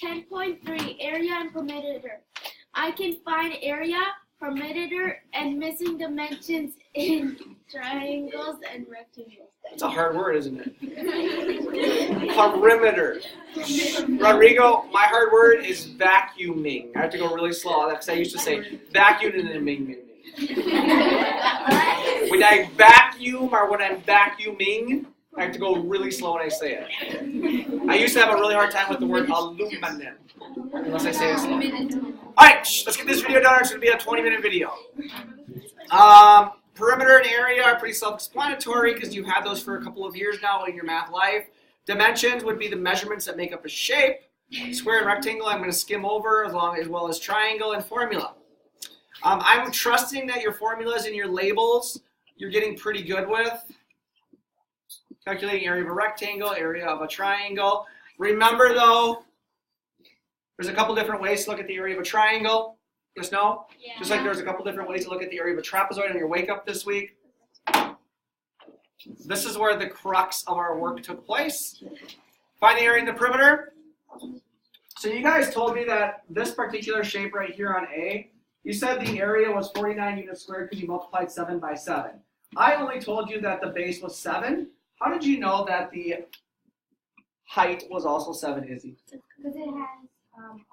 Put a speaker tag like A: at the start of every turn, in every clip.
A: 10.3, area and perimeter. I can find area, perimeter, and missing dimensions in triangles and rectangles.
B: It's a hard word, isn't it? Perimeter. Rodrigo, my hard word is vacuuming. I have to go really slow on that because I used to say vacuum and then ming. When I vacuum or when I'm vacuuming, I have to go really slow when I say it. I used to have a really hard time with the word aluminum, unless I say it slow. Alright, let's get this video done. It's going to be a 20-minute video. Perimeter and area are pretty self-explanatory because you've had those for a couple of years now in your math life. Dimensions would be the measurements that make up a shape. Square and rectangle I'm going to skim over as well as triangle and formula. I'm trusting that your formulas and your labels you're getting pretty good with. Calculating area of a rectangle, area of a triangle. Remember though, there's a couple different ways to look at the area of a triangle. Yes, no? Yeah. Just like there's a couple different ways to look at the area of a trapezoid on your wake up this week. This is where the crux of our work took place. Find the area in the perimeter. So you guys told me that this particular shape right here on A, you said the area was 49 units squared because you multiplied 7 by 7. I only told you that the base was 7. How did you know that the height was also 7, Izzy?
A: Because it has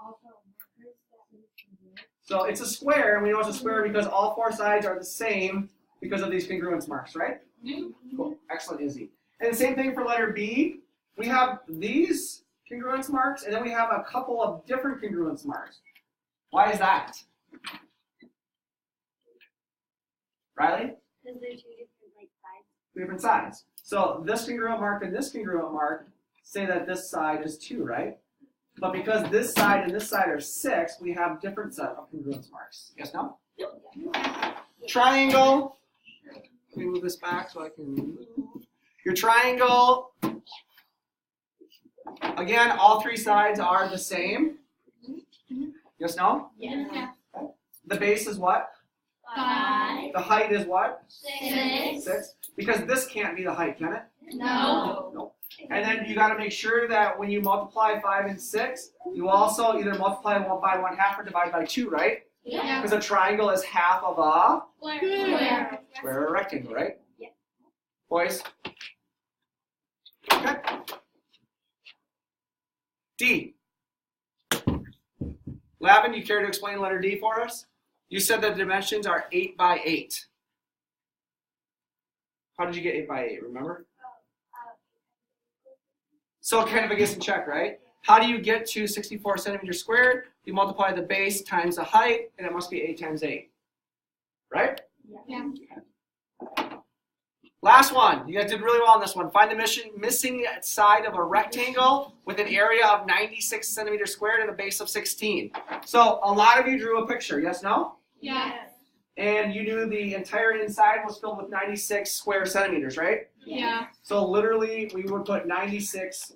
A: also markers that we can do.
B: So it's a square, and we know it's a square because all 4 sides are the same because of these congruence marks, right? Mm-hmm. Cool. Excellent, Izzy. And the same thing for letter B. We have these congruence marks, and then we have a couple of different congruence marks. Why is that? Riley?
A: Because they're 2 different sides.
B: 2 different sides. So this congruent mark and this congruent mark say that this side is 2, right? But because this side and this side are 6, we have different set of congruence marks. Yes, no? Triangle. Let me move this back so I can move. Your triangle. Again, all 3 sides are the same. Yes, no?
A: Yeah.
B: The base is what?
A: 5.
B: The height is what?
A: 6.
B: 6. Because this can't be the height, can it?
A: No.
B: No. And then you got to make sure that when you multiply 5 and 6, you also either multiply 1 by 1/2 or divide by 2, right?
A: Yeah.
B: Because a triangle is half of a
A: Square.
B: square or rectangle, right?
A: Yeah.
B: Boys? Okay. D. Lavin, you care to explain letter D for us? You said the dimensions are 8 by 8. How did you get 8 by 8, remember? So kind of a guess and check, right? How do you get to 64 centimeters squared? You multiply the base times the height, and it must be 8 times 8. Right?
A: Yeah.
B: Okay. Last one. You guys did really well on this one. Find the missing side of a rectangle with an area of 96 centimeters squared and a base of 16. So a lot of you drew a picture, yes, no?
A: Yes.
B: And you knew the entire inside was filled with 96 square centimeters, right?
A: Yeah.
B: So literally, we would put 96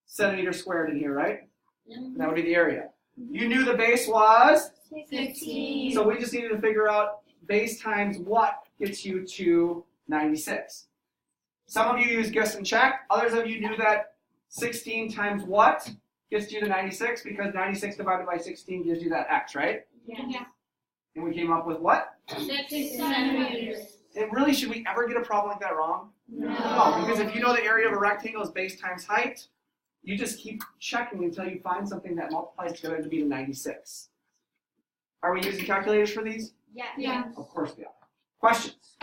B: centimeters squared in here, right? And that would be the area. You knew the base was?
A: 16.
B: So we just needed to figure out base times what gets you to 96. Some of you use guess and check. Others of you knew that 16 times what gets you to 96 because 96 divided by 16 gives you that x, right?
A: Yeah.
B: And we came up with what?
A: 6 centimeters.
B: And really, should we ever get a problem like that wrong?
A: No.
B: Because if you know the area of a rectangle is base times height, you just keep checking until you find something that multiplies together to be the 96. Are we using calculators for these?
A: Yeah.
B: Of course we are. Questions?